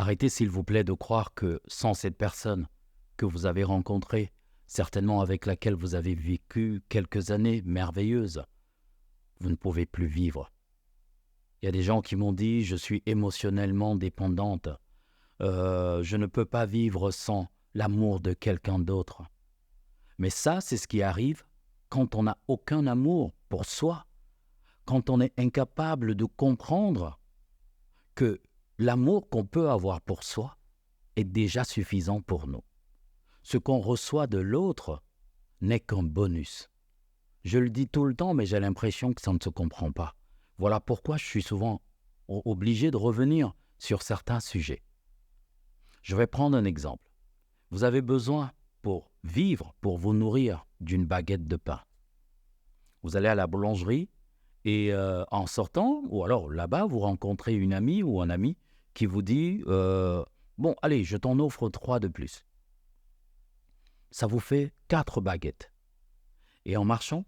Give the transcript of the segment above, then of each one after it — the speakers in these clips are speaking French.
Arrêtez s'il vous plaît de croire que sans cette personne que vous avez rencontrée, certainement avec laquelle vous avez vécu quelques années merveilleuses, vous ne pouvez plus vivre. Il y a des gens qui m'ont dit « je suis émotionnellement dépendante, je ne peux pas vivre sans l'amour de quelqu'un d'autre ». Mais ça, c'est ce qui arrive quand on n'a aucun amour pour soi, quand on est incapable de comprendre que l'amour qu'on peut avoir pour soi est déjà suffisant pour nous. Ce qu'on reçoit de l'autre n'est qu'un bonus. Je le dis tout le temps, mais j'ai l'impression que ça ne se comprend pas. Voilà pourquoi je suis souvent obligé de revenir sur certains sujets. Je vais prendre un exemple. Vous avez besoin, pour vivre, pour vous nourrir, d'une baguette de pain. Vous allez à la boulangerie et en sortant, ou alors là-bas, vous rencontrez une amie ou un ami qui vous dit bon, allez, je t'en offre 3 de plus. Ça vous fait 4 baguettes. Et en marchant,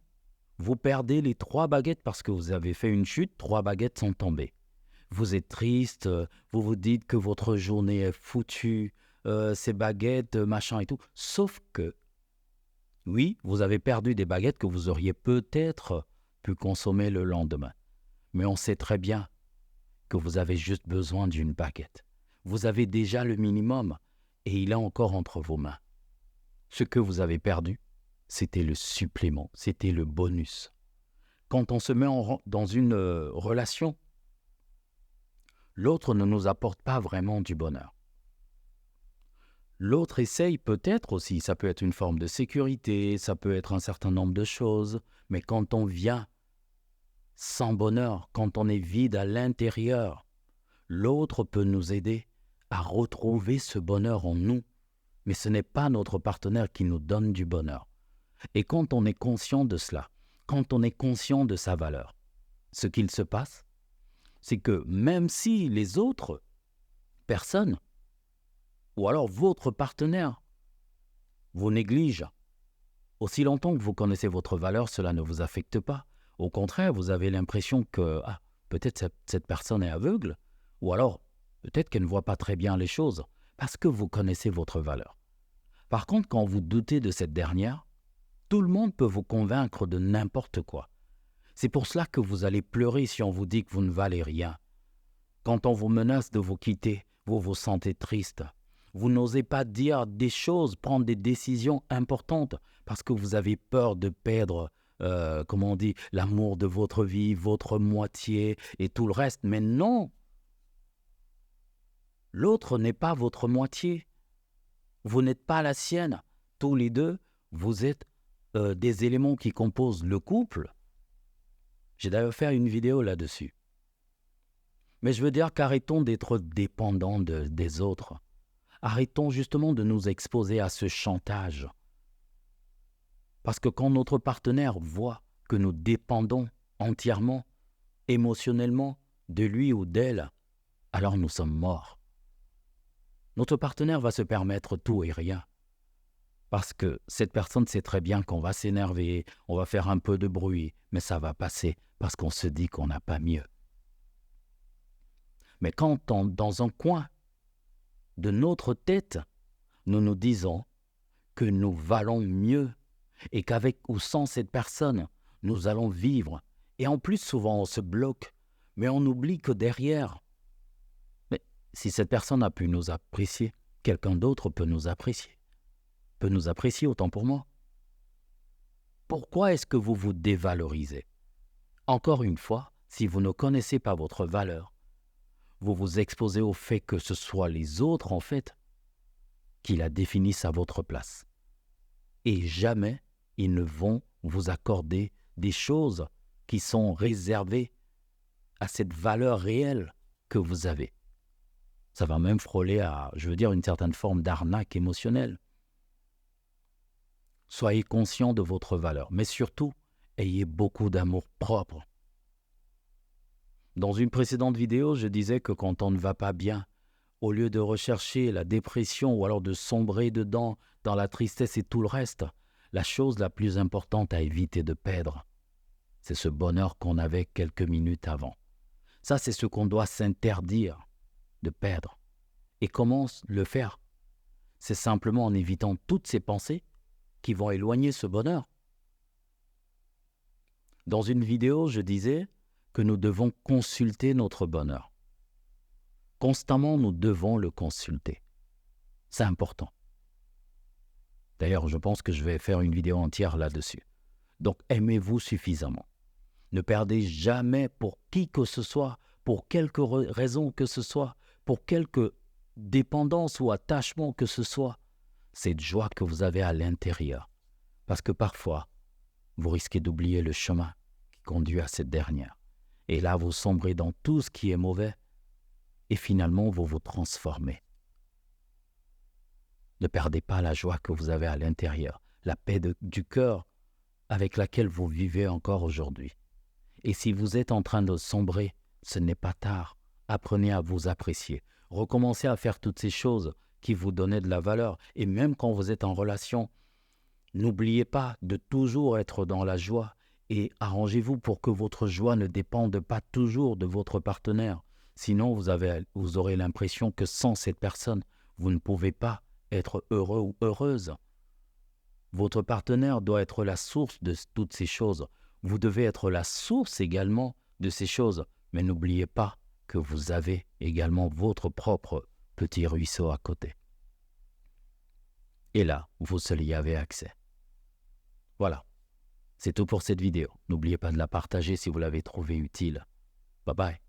vous perdez les 3 baguettes parce que vous avez fait une chute, 3 baguettes sont tombées. Vous êtes triste, vous vous dites que votre journée est foutue, ces baguettes, machin et tout. Sauf que, oui, vous avez perdu des baguettes que vous auriez peut-être pu consommer le lendemain. Mais on sait très bien que vous avez juste besoin d'une baguette. Vous avez déjà le minimum et il est encore entre vos mains. Ce que vous avez perdu, c'était le supplément, c'était le bonus. Quand on se met dans une relation, l'autre ne nous apporte pas vraiment du bonheur. L'autre essaye peut-être aussi, ça peut être une forme de sécurité, ça peut être un certain nombre de choses, mais quand on vient sans bonheur, quand on est vide à l'intérieur, l'autre peut nous aider à retrouver ce bonheur en nous, mais ce n'est pas notre partenaire qui nous donne du bonheur. Et quand on est conscient de cela, quand on est conscient de sa valeur, ce qu'il se passe, c'est que même si les autres personnes, ou alors votre partenaire, vous néglige, aussi longtemps que vous connaissez votre valeur, cela ne vous affecte pas. Au contraire, vous avez l'impression que peut-être cette personne est aveugle, ou alors peut-être qu'elle ne voit pas très bien les choses, parce que vous connaissez votre valeur. Par contre, quand vous doutez de cette dernière, tout le monde peut vous convaincre de n'importe quoi. C'est pour cela que vous allez pleurer si on vous dit que vous ne valez rien. Quand on vous menace de vous quitter, vous vous sentez triste. Vous n'osez pas dire des choses, prendre des décisions importantes parce que vous avez peur de perdre, l'amour de votre vie, votre moitié et tout le reste. Mais non, l'autre n'est pas votre moitié. Vous n'êtes pas la sienne. Tous les deux, vous êtes des éléments qui composent le couple. J'ai d'ailleurs fait une vidéo là-dessus. Mais je veux dire qu'arrêtons d'être dépendants des autres. Arrêtons justement de nous exposer à ce chantage. Parce que quand notre partenaire voit que nous dépendons entièrement, émotionnellement, de lui ou d'elle, alors nous sommes morts. Notre partenaire va se permettre tout et rien. Parce que cette personne sait très bien qu'on va s'énerver, on va faire un peu de bruit, mais ça va passer parce qu'on se dit qu'on n'a pas mieux. Mais quand dans un coin de notre tête, nous nous disons que nous valons mieux et qu'avec ou sans cette personne, nous allons vivre. Et en plus, souvent, on se bloque, mais on oublie que derrière, mais si cette personne a pu nous apprécier, quelqu'un d'autre peut nous apprécier autant pour moi. Pourquoi est-ce que vous vous dévalorisez? Encore une fois, si vous ne connaissez pas votre valeur, vous vous exposez au fait que ce soit les autres, en fait, qui la définissent à votre place. Et jamais ils ne vont vous accorder des choses qui sont réservées à cette valeur réelle que vous avez. Ça va même frôler à, une certaine forme d'arnaque émotionnelle. Soyez conscient de votre valeur, mais surtout, ayez beaucoup d'amour propre. Dans une précédente vidéo, je disais que quand on ne va pas bien, au lieu de rechercher la dépression ou alors de sombrer dedans, dans la tristesse et tout le reste, la chose la plus importante à éviter de perdre, c'est ce bonheur qu'on avait quelques minutes avant. Ça, c'est ce qu'on doit s'interdire de perdre. Et comment le faire? C'est simplement en évitant toutes ces pensées qui vont éloigner ce bonheur. Dans une vidéo, je disais que nous devons consulter notre bonheur. Constamment, nous devons le consulter. C'est important. D'ailleurs, je pense que je vais faire une vidéo entière là-dessus. Donc, aimez-vous suffisamment. Ne perdez jamais pour qui que ce soit, pour quelque raison que ce soit, pour quelque dépendance ou attachement que ce soit, cette joie que vous avez à l'intérieur. Parce que parfois, vous risquez d'oublier le chemin qui conduit à cette dernière. Et là, vous sombrez dans tout ce qui est mauvais et finalement, vous vous transformez. Ne perdez pas la joie que vous avez à l'intérieur, la paix du cœur avec laquelle vous vivez encore aujourd'hui. Et si vous êtes en train de sombrer, ce n'est pas tard. Apprenez à vous apprécier. Recommencez à faire toutes ces choses qui vous donnaient de la valeur. Et même quand vous êtes en relation, n'oubliez pas de toujours être dans la joie et arrangez-vous pour que votre joie ne dépende pas toujours de votre partenaire. Sinon, vous aurez l'impression que sans cette personne, vous ne pouvez pas être heureux ou heureuse. Votre partenaire doit être la source de toutes ces choses. Vous devez être la source également de ces choses. Mais n'oubliez pas que vous avez également votre propre petit ruisseau à côté. Et là, vous seul y avez accès. Voilà, c'est tout pour cette vidéo. N'oubliez pas de la partager si vous l'avez trouvée utile. Bye bye.